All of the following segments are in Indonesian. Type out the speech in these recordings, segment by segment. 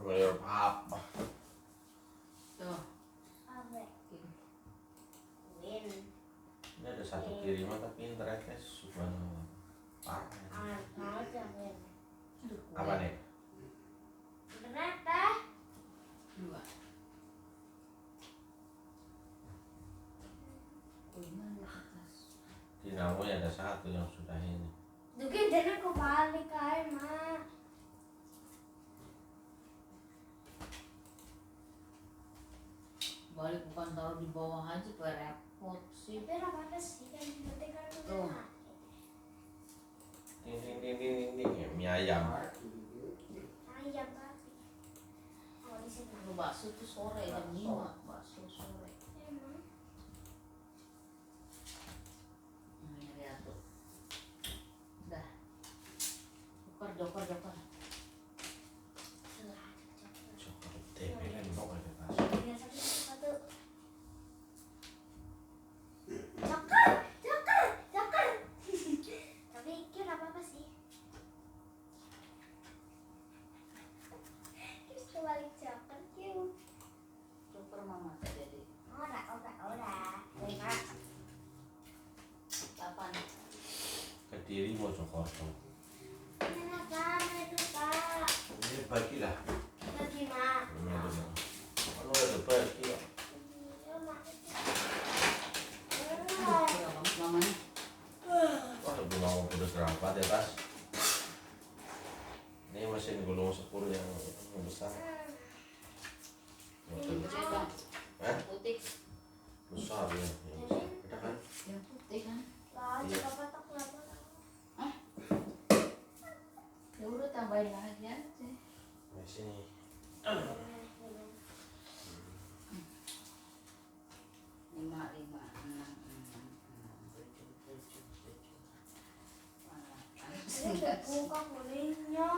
Mayor apa? Tuh. Win. Ini ada satu kiriman tapi internetnya subhanallah parah. Apa nih? Ternyata Dua. Lima di atas. Dinamo ya ada satu yang sudah ini. Dugi jadi aku balik aja mak. Balik bukan taruh di bawah aja, repot sih. Tapi apa sih kan nanti kan Tuh. Ding ding ding ding ding ding ya, mie ayam. ayam tapi. Oh di sini. Lu bakso tuh sore jam 5, bakso sore. Emang. Lihat tuh. Dah. Joker. Coklat tempe kan mau ada pas. Satu. Joker. Tapi kira apa sih? Terus balik joker kiu. Joker mama tadi. Ora. Lima. 8. Kediri mau Jokoto. Kenapa itu Pak? Ini bagilah. Bagi mak. Kalau ada bagi ya. Iya mak. Berapa banget namanya? Wah lebih mau udah kerabat ya tas. Ini mesin gulung 10 yang besar. Ini putih bang. Hah? Putih. Besar ya. Yang besar. Ada kan? Yang putih kan? Lah, Iya. coba tak kenapa? Ya udah tambahin lagi aja. Di sini. 5, 6, 6, 7, 7. Buka kulitnya.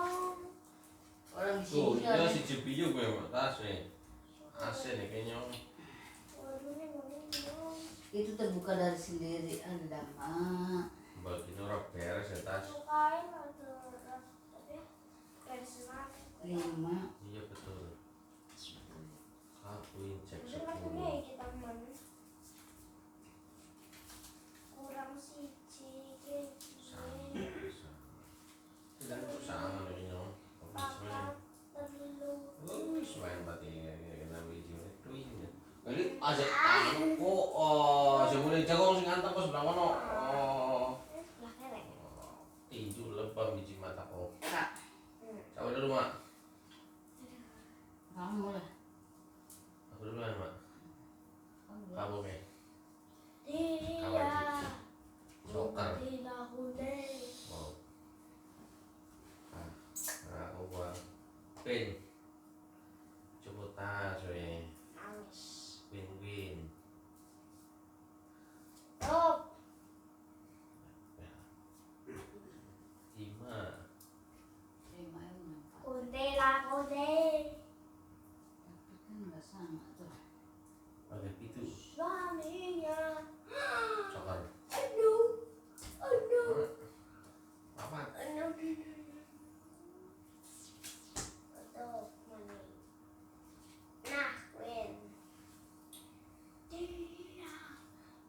Orang di Tuh, sini dia ada. si CPU gue mau tas nih. AC nih kayaknya. Waduh nih kulitnya. Itu terbuka dari sendiri Anda mak. Bagian orang beres ya tas. Bukain atau tapi dari sana. 5. Iya betul. Aku cek Udah lakunya 10. ya kita mana? Kurang siji Sama. gini. Dan sama nih no. Papat telu. Selain berarti kena biji itu ini. Kali aja oh sebelum jago sing anteng kok sebelah mana? Oh. Lah kelek. Tinju lebam biji mata kok. Kak, Coba dulu mak. kamu lah. Aku duluan mak. Kamu nih. Dia. Joker. Tidak kude. Oh. Aku buang pin. Coba tas we. Nangis. Win. Stop. 5. 5 emang. Kude lah kude. Tapi kan nggak sama tuh. Ada itu. Suaminya. Joker. Aduh. Apa? Aduh. Tuh, mana? Nah, Win. Dia.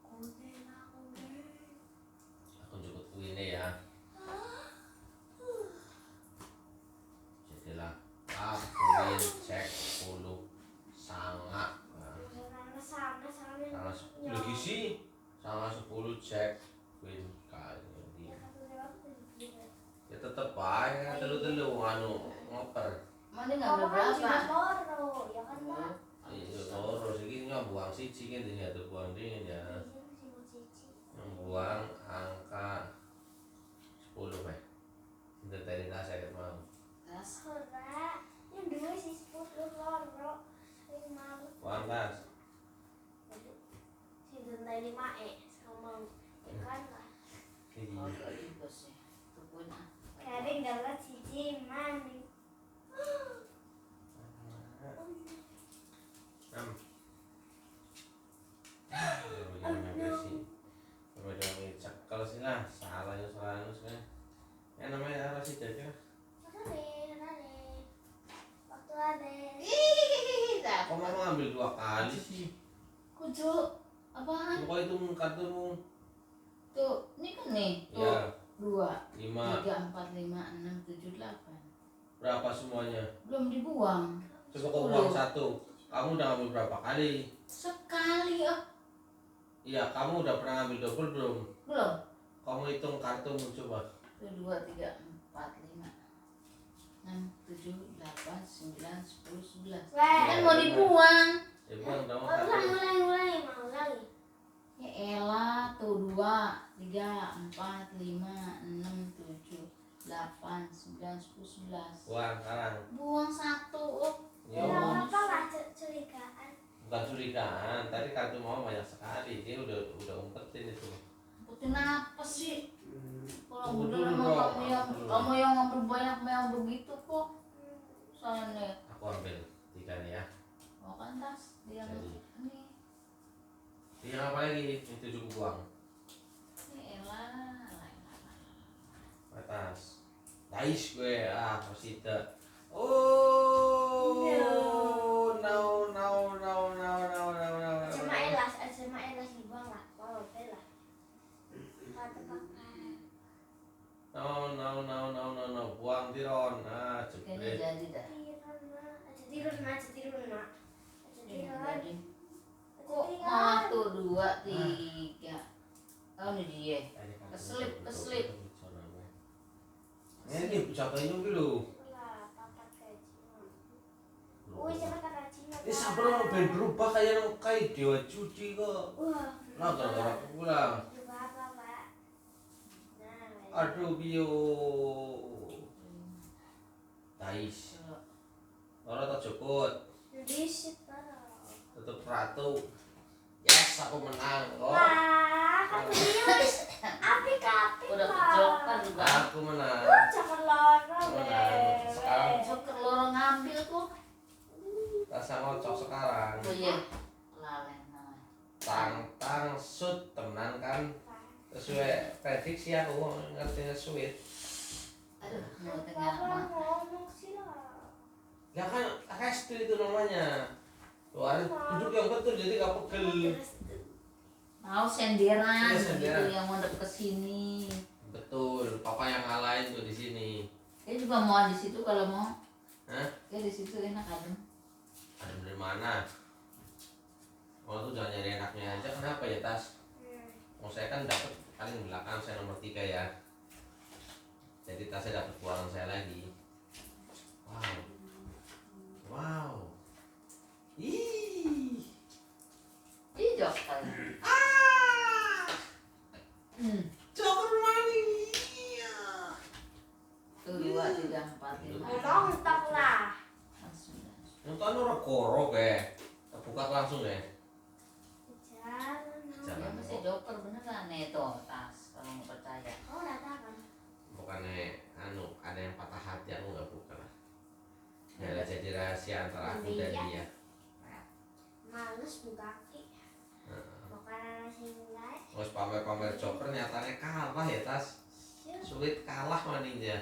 Kude lah kude. Aku cukup ini ya. Jadilah aku cek 10 sangat. Sana. Sangat lagi sih. Sangat 10 cek win kali. Ya tetep aja telu anu ngoper. Mana nggak berapa? Ya kan, Pak? Iya loro sih nggak buang siji kan ini ada buang dingin ya. Yang buang angka 10 Pak. Sudah tadi nasi kan mau. Tas. Ora, yang dua sih 10 loro. 5. Buang tas. Si denda 5 sama ikan lah. Oh, nggak juga sih. Tuh punya. Kering galat siji mani. 6. Jangan cekal sih lah, salah sih. Ya namanya apa sih jadi? Ada. Waktu ada. kamu ambil 2 kali sih? Kucuk apaan? Kok itu kartumu? Tuh, ini kan nih. Tuh, Ya, 2, 5. 3, 4, 5, 6, 7, 8. Berapa semuanya? Belum dibuang. Coba kau buang 1. Kamu udah ngambil berapa kali? Sekali ah. Iya, kamu udah pernah ngambil double belum? Belum. Kamu hitung kartumu coba. 1, 2, 3, 4, 5, 6, 7, 8, 9, 10, 11. Kan mau dibuang. Ya buang dong Ulangi, mau ulangi. Ya elah, tuh 2, 3, 4, 5, 6, 7, 8, 9, 10, 11. Buang sekarang. Buang 1. Oh. Ya, Tidak apa-apa lah curigaan. bukan curigaan. Tadi kartu mau banyak sekali. Dia udah umpetin itu. Putin apa sih? Kalau Tunggu udah dulu lama dong. kamu yang ngambil banyak yang begitu kok. Soalnya Aku ambil 3 nih ya. mau kan tas dia Jadi. ini. Iya apa lagi? Itu cukup buang. Ini elah. Atas. Nice gue. Posita. Oh. No. Cuma elas dibuang lah. Wow, elas. Kata pakai. No. Buang tiron. Kayaknya Jepret. jadi dah. Tidur. Jadi. Kok 1, 2, 3. Oh ini dia. Keselip. Ini ucapan itu dulu. Wih, sama kata Cina. Ini sabar lo ben berubah kayak dewa cuci kok. Wah. Nah, gara-gara pulang. Coba apa, Pak? Nah, Aduh bio. Tais. Ora tak jokot. disit parah. Tetep ratu. Yes, aku menang. Oh, Wah, kan bius. Apik-apik, Udah Pak. kejokan juga. aku menang. Jangan lorong, Menang. Sekarang Joker lorong ngambil kok. rasa ngocok sekarang. Oh iya. Lalen namanya. Tang shoot temenan kan. Sesuai prediksi aku ngertinya sweet. Aduh, mau tengah Papa mah. ngomong sih lah. Ya kan restu itu namanya. Tuh harus duduk yang betul jadi gak pegel. Mau senderan Iya, senderan. gitu yang mau ke sini. Betul, papa yang ngalahin tuh di sini. Dia juga mau di situ kalau mau. Hah? Ya di situ enak adem. Ada dari mana? Kalau tuh jangan nyari enaknya aja. Kenapa ya Tas? Mau saya kan dapat paling belakang saya nomor 3 ya. Jadi tasnya dapat keuangan saya lagi. Wow. Ih. Ih, Joker. Joker money. Iya. Tuh 2, 3, 4, 5. Ngomong tak lah. Nonton orang korok ya. Buka langsung ya. Jangan. Ya masih Joker beneran nih tuh tas kalau mau percaya. Kau udah tahu kan? Bukannya ada yang patah hati aku nggak buka lah. Ya lah jadi rahasia antara aku dan dia. Males buka kaki. Bukan nasi mulai. Terus pamer-pamer Joker nyatanya kalah ya Tas. Sulit kalah maninya.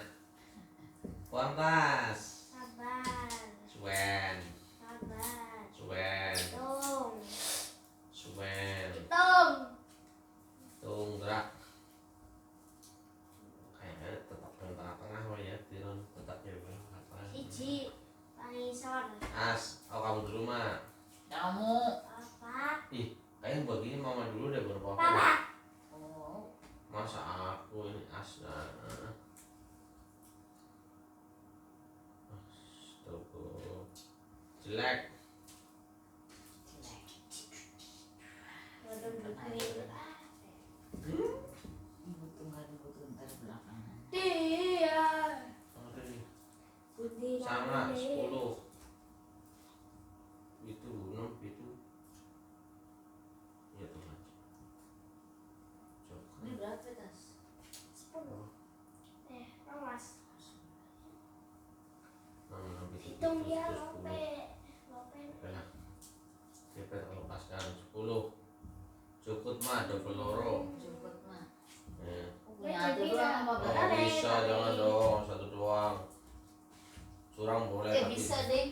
Buang Tas. Sabar. Suen. Sabar. Hitung gerak kayaknya tetap yang tengah-tengah mah ya tiron tetap ya bang Siji. Panisor. kamu di rumah Kamu. Papa. kayaknya begini mama dulu deh baru papa Papa. Oh. masa aku ini astaga jelek Waduh, Butuh nggak dibutuh ntar belakangan. dia. Oke. Budi Sama Ramli. 10 itu 6 itu ya tuh aja Ini berapa tas? 10. Awas. 6 itu Hitung dia 10 lope. Lope. oke lah kita lepaskan 10 cukup mah double loro Jemput mah. ya. Punya hati doang apa Oh, berapa? bisa jangan dong satu doang curang boleh Ya tapi bisa deh.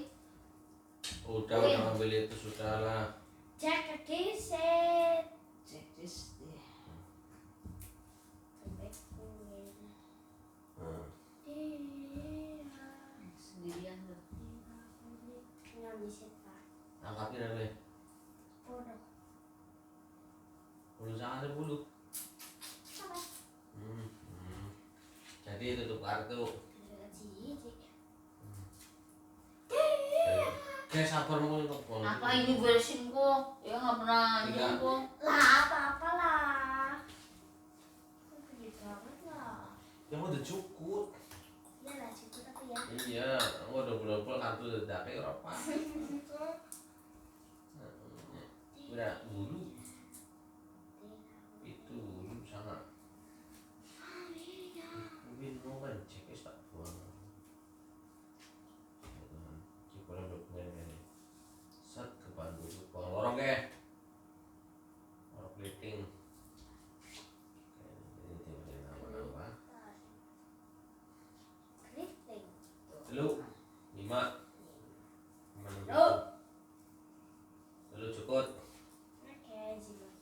Udah ngambil itu sudah lah. Jack diset. Check this deh. Sampai kuning. Hmm. Sendirian tuh. Nggak bisa pak. Angkatnya dah gue. Bodoh. Bulu jangan ada bulu. Apa? Jadi tutup kartu. Tidak cici. Kayak sabar mau untuk phone. Apa ini bersin kok? Ya nggak pernah Tiga. ini kok. Lah apa lah. Gede banget lah. Yang udah cukup. Ya lah cukup tapi ya. Iya, aku udah double kartu udah kayak apa? Udah bulu. Itu bulu sangat. Mungkin mau kan cek es tak buang. Cipolan dokumen ini. Set ke bantu buang lorong ke. Lorong plating. Ini tinggal nama-nama. Keriting. Dulu 5. Lu. Dulu cukup. Oke, jimat.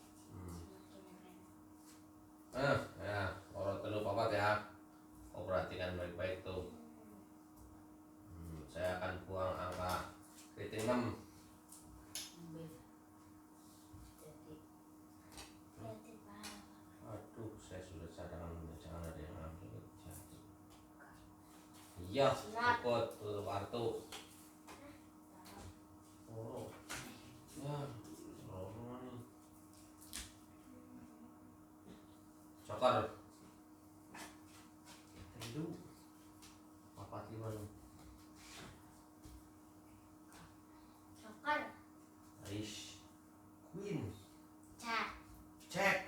Ya, orang telu papat ya. Kau perhatikan baik-baik tuh. Saya akan buang angka keriting 6. Ambil. Jadi Kreatif banget. Aduh, saya sudah cadangan, jangan ada yang ambil. Jatuh. Iya, cukup tuh kartu. Oh, ya, lorong nih. Cokor. Telu. Papat 5 nih. Cokor. Aish. Queen. Cak. Cek.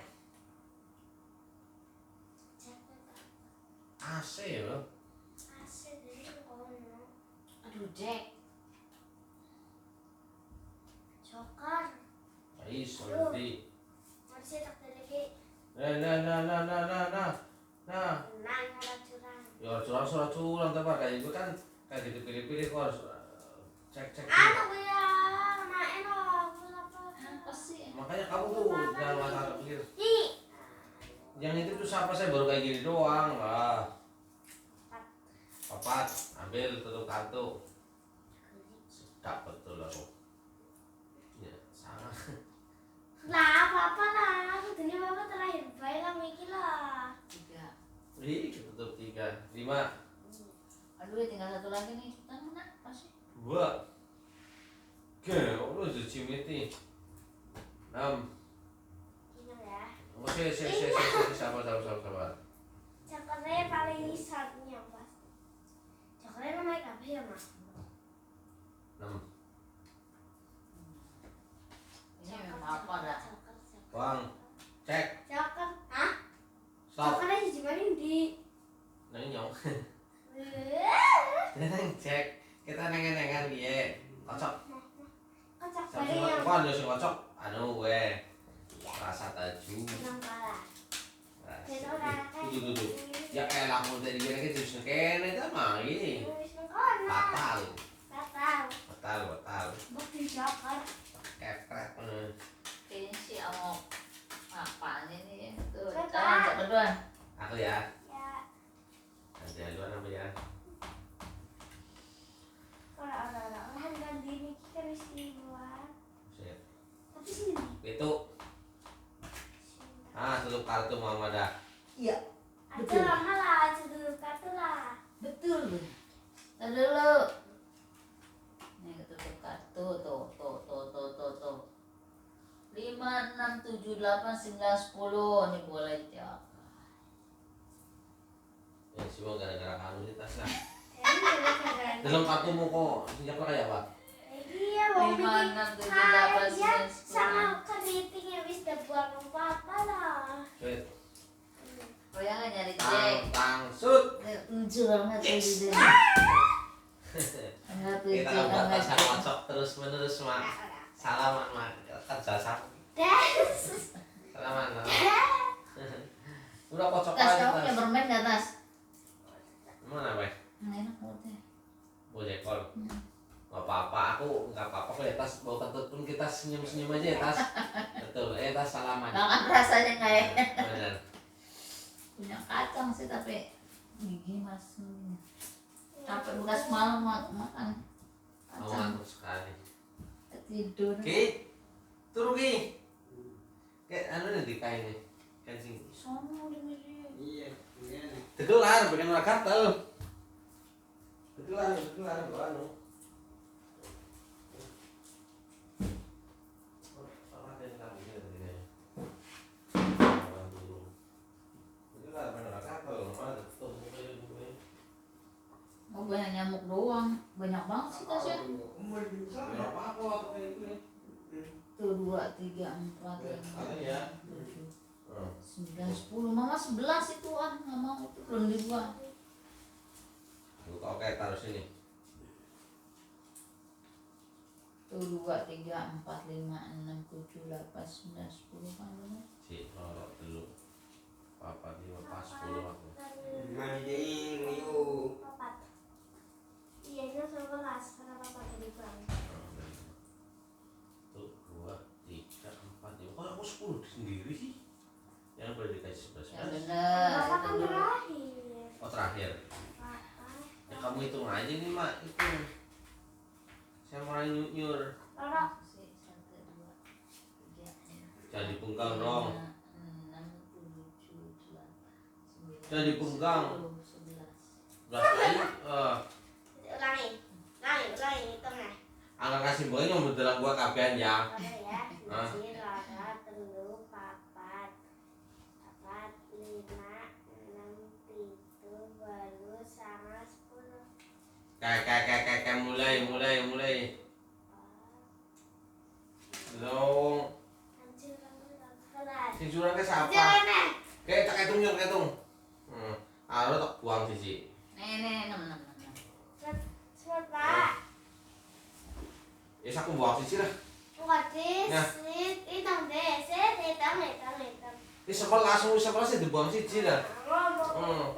Cak apa? AC loh. Asik dari kono. aduh Jack. Cokor. Aish, nanti. Masih tak ada lagi. Nah. Tenang ada curang. Ya curang tapi kayak itu kan kayak gitu pilih-pilih kok harus cek. Anak ya, nak enak. Apa sih? Makanya kamu tuh jangan masalah pikir. Ih. Yang itu tuh siapa saya baru kayak gini doang lah. Papat, ambil tutup kartu. Dapat betul aku. Ya, sangat. Lah apa lah, dunia bapak terakhir baik lah mikir lah. 3. Ih, tutup 3, 5, Aduh ya tinggal satu lagi nih. Cepetan mana? Pasti. 2. Oke, lu udah cimiti. 6. Gimana ya? Oh, sabar. Cokornya paling satunya pasti. Cokornya namanya apa ya mas? 6. Ini memang apa dah? Bang, cek. Cokor, hah? Stop. Cokornya di mana di? Nang nyong. Cek. Kita nengen-nengen piye? Kocok. Kocok Sampai paling yang kok ada sing kocok. Anu we. Rasa taju. enam pala. Rasa. Itu udah Tuh. Ya elah mau dari gini terus kene ta mah ini. Wis mengkono. Batal. Batal. Bukti cokor. Kepret. Kayaknya sih mau apaan ini? Tuh, Kakak. jangan berdua. Aku ya. Ya, Nanti haluan apa ya? kalau orang kan dini kita mesti buat. Set. Tapi sini. Itu. Tutup kartu Muhammadah. Iya. Ada lama lah, dulu kartu lah. Betul. Tar dulu. Nih ketutup kartu tuh. 5, 6, 7, 8, 9, 10. Ini boleh cok. Ya semua gara-gara kamu sih tas lah. Ini gara-gara. Dalam kartumu kok sejak kayak apa? Iya, mau 5, bikin 6, 7, 8, hadiah 9, 10. sama keriting yang bisa buat apa lah. Wait. Oh ya nggak nyari Jack. Tang sut. Curang banget tadi deh. Enggak tuh Kita Jack, buat enggak tas masuk terus menerus mak. Salaman mak. Kerja sama. Des. Salaman. Udah kocok Tas aja kamu punya permen nggak tas? Mana weh? Enak mulutnya. Boleh kol. Gak apa-apa aku Nggak apa-apa kok ya Tas, bawa kentut pun kita senyum-senyum aja ya Tas. Betul, Tas salaman. Makan rasanya nggak ya? Benar. Punya kacang sih tapi gigi mas sampai bekas malam makan Mau kacang ngantuk sekali. tidur. Ki, turu Ki. Kayak anu nih di kain nih. Kancing. Sono di meja. Iya, ini. Tegelar, bikin orang gatel. Tegelar, bawa anu. Oh banyak nyamuk doang, banyak banget sih tasnya. Tuh 2, 3, 4, 5, 6, 7, 9, 10, mama 11 itu nggak mau itu belum dibuang. Lu kau kayak taruh sini. Tuh 2, 3, 4, 5, 6, 7, 8, 9, 10 kan bener. Si, lorok dulu. Papa dia pas 10 aku. Mandi Rio. Papat. Iya, itu 11 karena papa tadi pulang. Tuh 2, 3, 4, 5. Kok aku 10 sendiri sih? Yang boleh dikasih 11. Ya bener. Papa Itu kan dulu. terakhir. Oh terakhir. Papa. Ya kamu hitung aja nih mak, hitung. Saya mau nyur. Loro. 1, 2, 3, Jangan dipunggang dong. 6, 7, 8, 9, Jangan dipunggang. 10, 11. Belas kali. Ulangi, hitung ya. Angka kasih boy yang dalam gua kabehan ya. Loro ya. Ah. 1, 2, 3, 4, 4, 5, 6, 7, 8, sama 10. Kayak mulai. Dong. Sing curang ke siapa? Kayak tak hitung. Aro tak buang siji. Nih 6. Cepet, Pak. Ya aku buang siji lah. Enggak, Ya. hitung deh. Hitung. Ini 11 ya dibuang siji lah. Ngomong.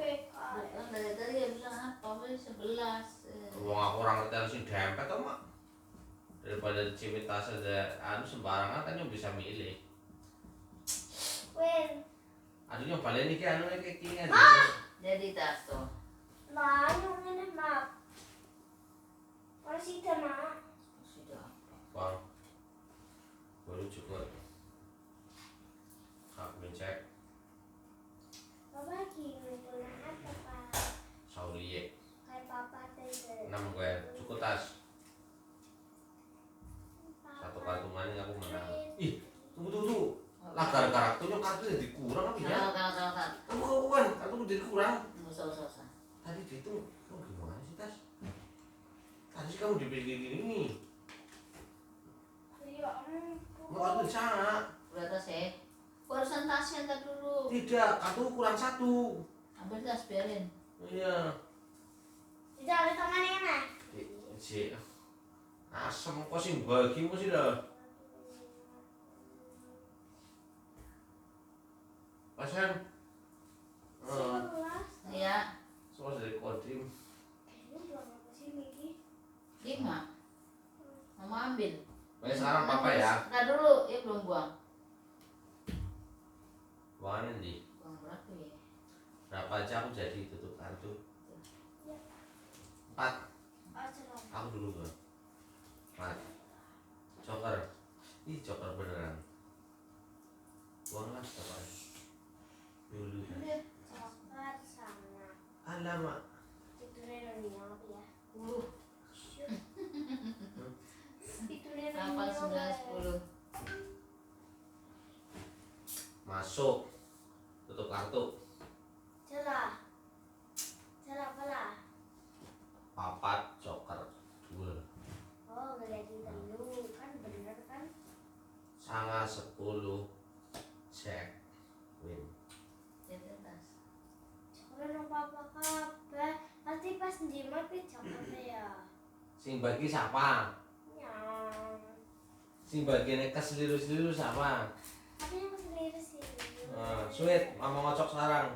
Bukan dari tadi dia bilang apa? Boleh 11. Wong aku orang ngerti harus dempet toh mak. Daripada cimit tas ada anu sembarangan kan yang bisa milih. Win. Aduh yang paling ini anu kayak gini aja. Jadi tas tuh. Lah, yung ini map. Masih na. Sudah. Bang. Baru cukup. Hak mencek Papa gini ko na apa pa. Sauliye. Kay Papa tayo. 6 gue cukup tas. Satu kartu maning aku menang. Ih, tunggu. Lah kartunya kartu jadi kurang apa ya? Kalau. Kamu kan kartu jadi kurang. Usah. Tadi dihitung, kamu gimana sih tas? Tadi sih kamu dipilih gini. Kuya, Mau kartu sana. Udah tas ya. Urusan tasnya ntar dulu. Tidak, kartu kurang 1. Ambil tas biarin. Iya. Tidak ada teman ya na. Si asem kok sih bagimu sih dah. Pasan. Iya. Soal dari kodim. Ini belum apa sih Miki? 5. Mama ambil. Baik sekarang papa ya. Ntar dulu, ya belum buang. Buangan nih. Buang berapa ya? Berapa aja aku jadi tutup kartu? Ya. 4. Oh, cerah. Aku dulu bang. 4. Joker. Ih joker beneran. Buanglah joker. Dulu. Coklat sama. Alamak. Tidurnya Nino ya. Shoot. Tidurnya 8, Nino. 9, 10. Masuk. Tutup kartu. Cerah. Cerah pala. 4 joker 2. Oh, ngeliatin dulu. Kan bener kan? Sanga 10. Check. Win. Jadi tas. Coklat no papa kabeh. Pasti pas jimat coklat ya. Sing bagi siapa? Nyang. Sing bagiannya keseliru-seliru siapa? Tapi yang sendiri sih. Sweet, mama ngocok sekarang.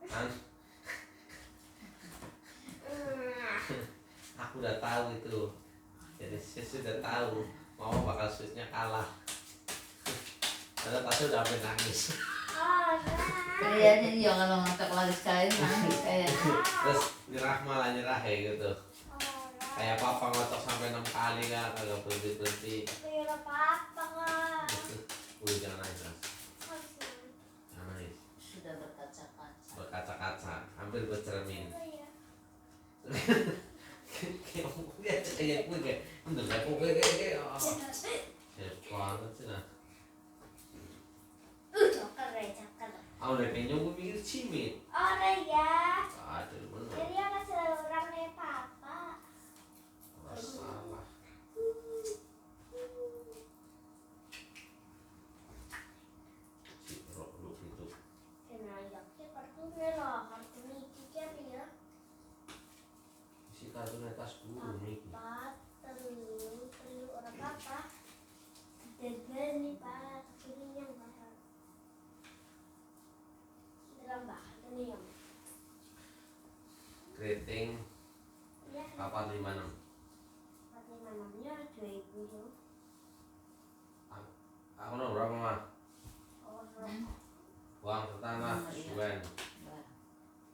Kan? Aku aku udah tahu itu. Jadi saya sudah tahu mama bakal switchnya kalah. Karena pasti udah sampai nangis. Oh, nah. Kayaknya dia kalau ngacak lagi sekali nangis kayak. Terus nyerah malah nyerah kayak gitu. Oh, nah. Kayak papa ngocok sampai 6 kali kan, kagak berhenti. Kira apa kak? Udah jangan nangis, Mas. Masih. Jangan nangis. Sudah berkaca-kaca. Berkaca-kaca, hampir bercermin. Oh, iya. Kayak dia kayak gue kayak, bener aku kayak. Ya banget sih nah. Joker ya, joker. Aku udah pengen gue mikir cimit. Oh, ya. Aduh bener. Jadi apa seorang nih papa? Masalah. Si rok lu itu. Kenapa ya kartunya loh, kartu itu siapa ya? Si kartunya tas dulu nih. Papa perlu orang papa. Degan nih pak, ini yang bahas. Dalam bahas ini yang. Keriting Ya. 456. Pakai namanya 2000 tuh. Aku nomor berapa mah? Oh, Uang pertama, Suen.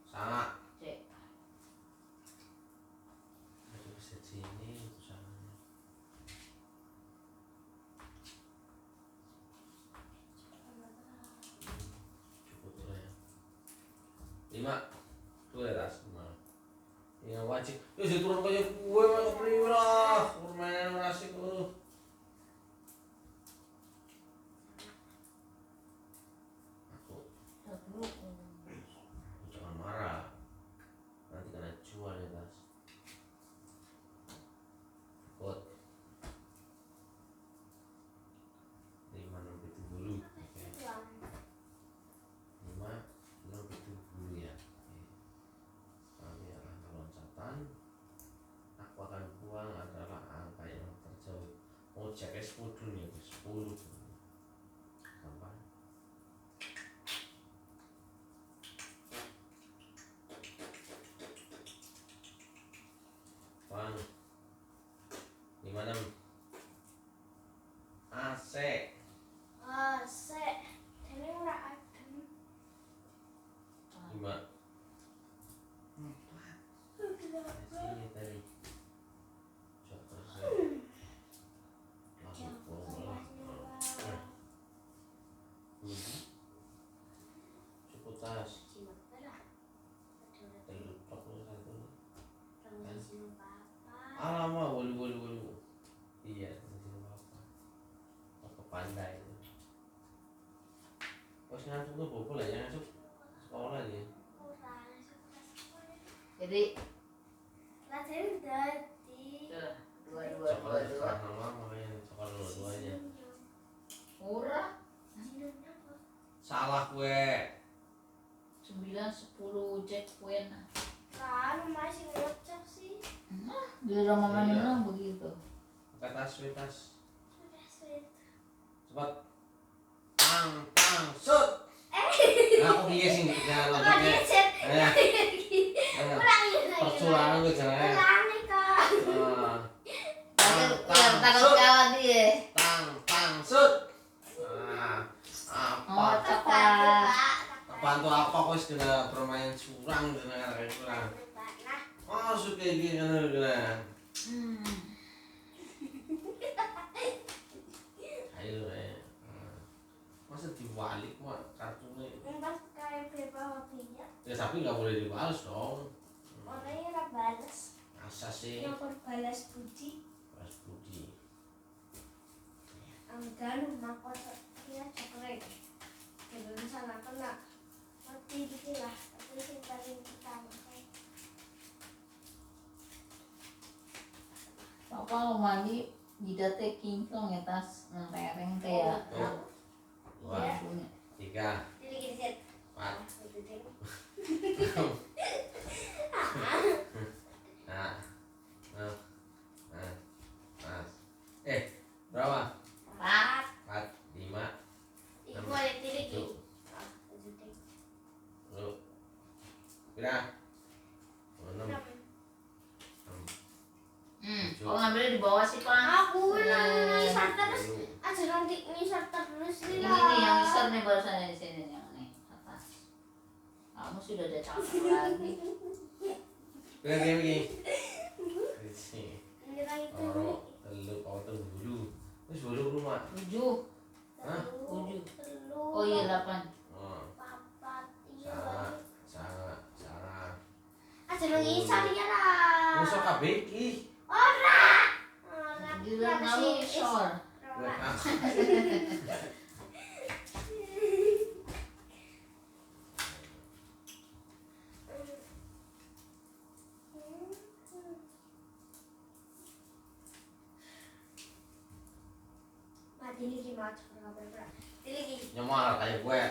Sangat. Cek. Aduh bisa sini usahanya. Cukup tuh ya. 5. Tuh ya tas 5. Yang wajib. Ya saya turun kayak gue masuk lah. Permainan asik lu. Aku Satu. jangan marah. Nanti kena cuan ya tas. Ikut 5 6 itu dulu. Oke. 5 6 itu dulu ya. Kami akan loncatan. Aku akan buang adalah angka yang terjauh. Oh cek 10 dulu ya 10. Tambah. Bang 56 AC sek. Ini ora adem. 5 sini tadi coba saya masuk bola cukup tas lupa lu satu alamak bolu iya apa pandai itu pas ngantuk tuh bobo lah ya ngantuk sekolah dia Jadi Latihan tadi. sekolah sekolah nama makanya sekolah dua-duanya murah. salah gue 9 10 Jack Wen. Kan masih ngocok sih. Di rumah Iya. mana begitu. pakai tas tas Sudah sweet. cepat tang shoot nah aku dia sih jangan Kok loncengnya diset? Ulangi lagi. perculangan gue jangan Ulangi kak. Takut kalah dia. tang shoot Oh, apa cepat. apaan tuh apa kok sudah bermain curang dengan kayak curang masuk kayak gini kan ayo masa dibalik mah kartunya Pas kayak bebas hobinya. ya tapi nggak boleh dibalas dong Orangnya udah balas. masa sih Yang berbalas budi. Mas Budi Anggan mahkota dia coklat. Jangan salah kena. Mati dikit lah. Tapi yang paling pertama. Papa kalau mandi jidatnya kinclong ya tas ngereng kayak tuh dua punya. 3 Jadi gini set. 4 nah berapa Pak. 4 5 Ibu ada tilik. Tuh. Lu kira 6 6 7 Kok ngambilnya di bawah sih, Pak? Aku ngisar terus. Aja nanti ngisar terus Ini lah. nih yang besar nih barusan di sini yang nih atas. Kamu sudah ada capek lagi. Begini. Sini. Ngira itu Oro, telu, kau telu bulu. Terus bulu rumah. 7. Hah? 7. Telu. Oh iya 8. Oh, Papat. Iya. sangat. Aja ngisar ya lah. Musuh kabeh iki. Ora. Gila kamu short. Ora. Mati lagi macam berapa? Lagi. Nyemar kayak gue.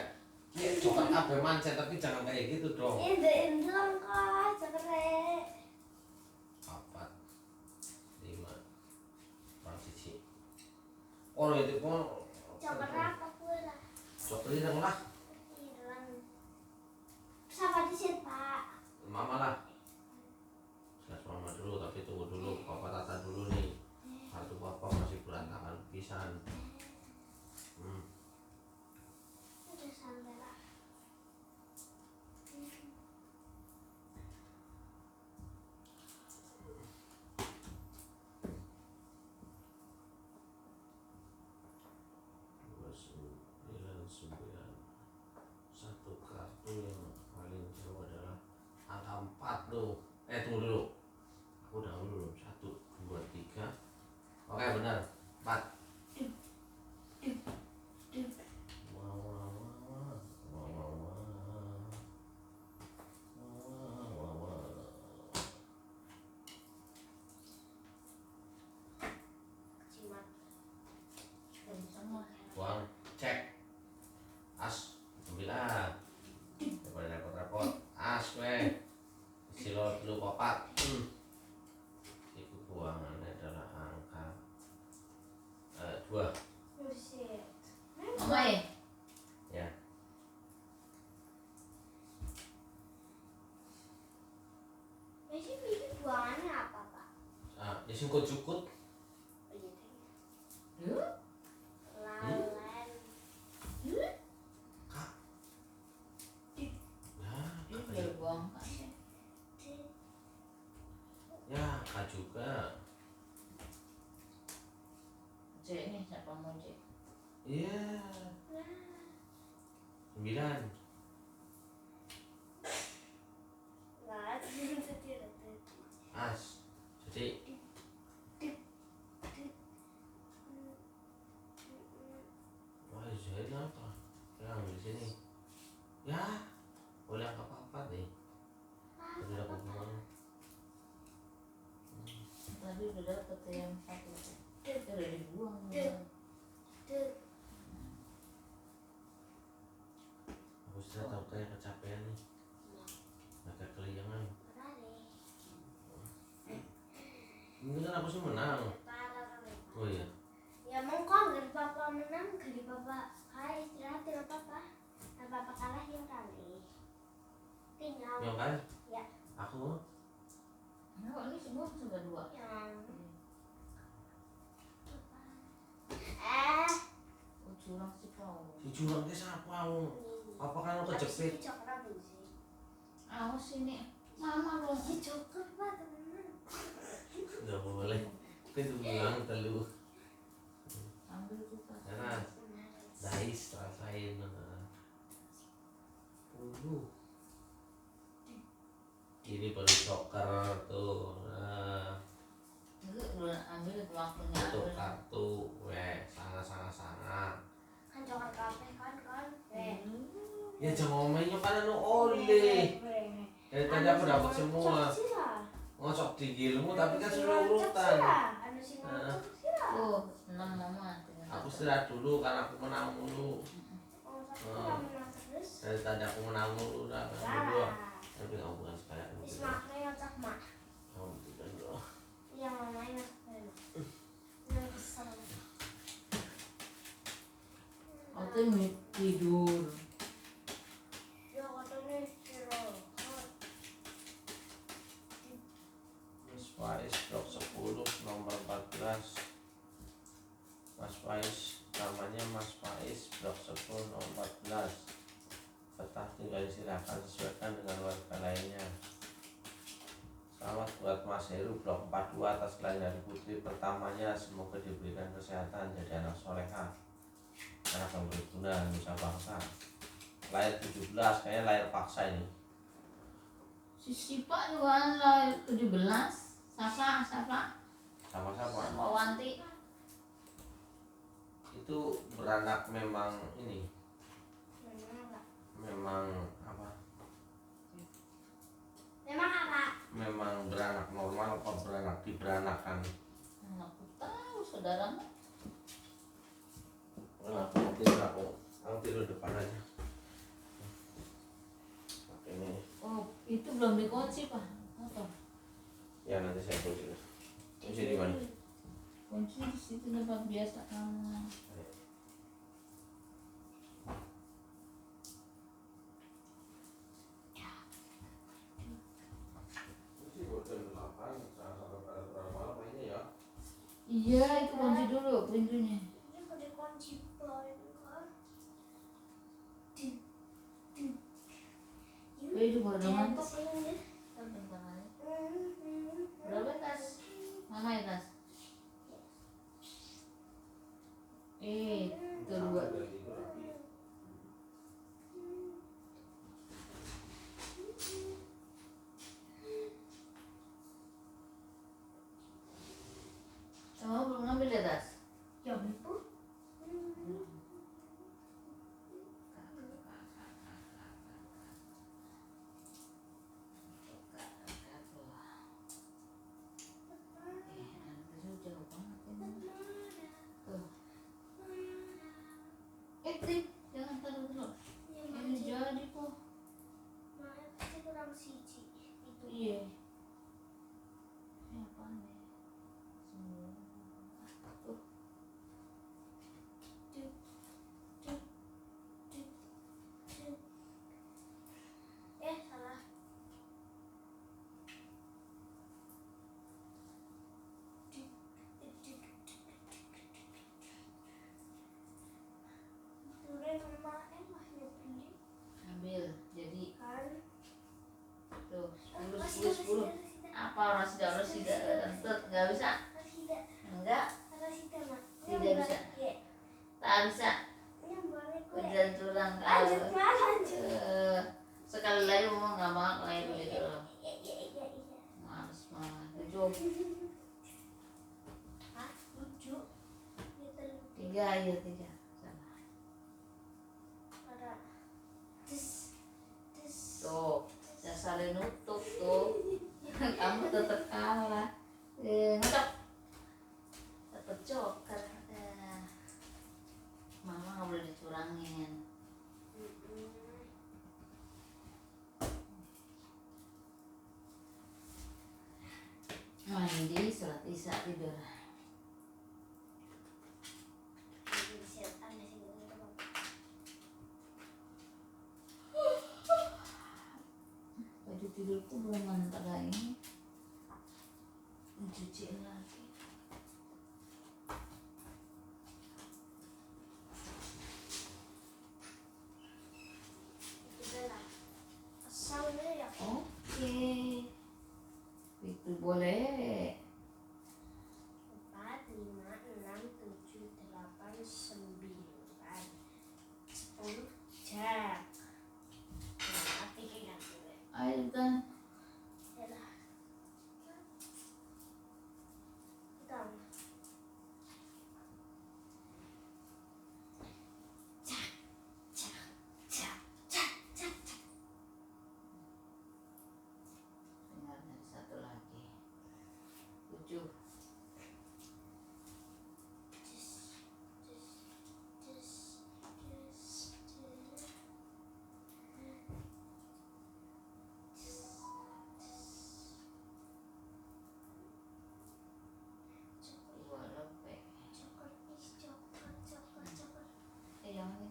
Ya, coba kabeh mancet tapi jangan kayak gitu dong. Ini dong kok, cekre. 4 5 orang siji. Orang itu pun Coklat apa pula? coklat ini lah. Hilang. Siapa di sini Pak? Mama lah. Jelas mama dulu tapi tunggu dulu. Papa tata dulu nih. Kartu papa masih berantakan pisan. Udah sampai lah. Satu kartu yang paling jauh adalah angka 4 loh. Tunggu dulu. Aku udah dulu 1 2 3. Oke benar 4. Cimat. Buang cek as 9 daripada repot-repot as weh silo dulu papat itu buangannya adalah angka 2 Buset. Mama ya? ya. Messi bikin buangannya apa Pak? Ya singkut jukut Oh iya deh. Yuk. Lalen. kak Yuk kak udah buang kan. ya kak juga C nih siapa mau C? iya 9 Lah, tidak. as jadi wah jadi apa yang di sini ya boleh angka 4 nih tadi udah ngomong Tadi udah dapet yang 4 itu. Udah dibuang. aku sudah tahu kayak kecapean nih agak keliangan ini kan aku sih menang oh iya Ya mongkong dari papa menang, dari papa hai istirahat tidak apa-apa. Dan papa kalah yang kali. Tinggal yang kan ya aku Nah, ini semua sudah 2. yang Oh, curang sih kau. si curang ke siapa aku apa kan aku kejepit coklat dulu sih. Awas ini. Mama dong. Si coklat Pak teman. nggak boleh itu bilang telu Ambil kita. karena dais rasain ini baru soccer tuh Itu udah ambil waktunya. itu kartu weh sangat Kan coklat kafe kan. ya jangan ngomongnya kan anu oleh dari tadi aku dapat semua ngocok di gilmu tapi kan sudah urutan Anu sih ngocok sih. Tuh, 6 mama. aku istirahat dulu karena aku menang mulu Oh, satu menang terus. dari tadi aku menang mulu udah berdua tapi kamu bukan sekali aku bilang Ismaknya ngocok mak. kamu tidak dulu Yang mamanya yang kesel. Aku tidur. Ya katanya istirahat. Spice blok 10 nomor akan disesuaikan dengan warga lainnya. Selamat buat Mas Heru Blok 42 atas kelahiran hari putri pertamanya. Semoga diberikan kesehatan, jadi anak soleha, anak yang berguna, nusa bangsa. Lahir 17, kayaknya lahir paksa ini. Si Sipa juga lahir 17. Siapa? Sama-sama. Sama Wanti. Itu beranak memang ini, memang apa? Memang beranak normal apa beranak diberanakan? Aku tahu saudara. Aku tidur depan aja. Ini Oh, itu belum dikunci Pak. Apa? ya nanti saya kunci. Kunci di mana? Kunci di situ tempat biasa kamu. Kunci jam 8 sampai berapa malam mainnya ya? Iya, itu kunci dulu pintunya. Ini udah dikunci banget. Itu baru ngantuk. Sini. Berapa tas? Mama ya tas? Itu 2. Kamu belum ngambil ya tas? Ya ampun. Trik, jangan taruh dulu. Ini jadi kok. Pasti kurang siji itu. Iya. Ini apaan ya? Tuh. Salah. Turun rumah emang ya beli Ambil. Jadi kan. tuh 10. Apa orang tidak kentut nggak bisa? Tidak. Enggak, Mak. Tidak bisa. Ya. tak bisa. Yang balik gue. Kerjaan curang Lanjut, kalau Mak, lanjut. sekali lagi mau nggak mau kayak begitu loh. Iya. Males malah 7. Hah? Lucu. Ini 3 ya 3. Sama. ada tes Tuh, saya saling nutup tuh. Kamu tetap kalah. Ngetok. Tetap joker. Mama nggak boleh dicurangin. Mandi, sholat isya, tidur. Baju tidurku belum antara ini. Cuciin lagi. Oke. Itu boleh. 4, 5, 6, 7, 8, 9, 10 jak. Tapi kayak gitu. Ayo kan. Yalah. Hitam. Tinggal dari satu lagi. 7. Dua lepek. Yang ini.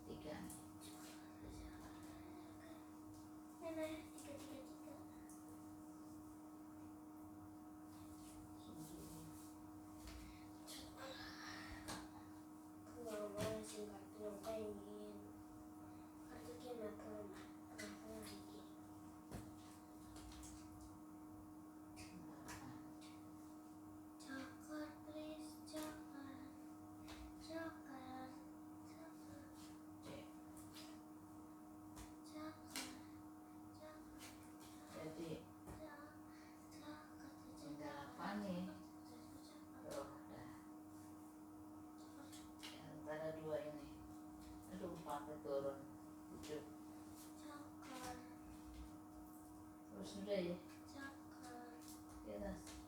3. Kartu turun 7 Cakar. terus udah ya Cakar. di atas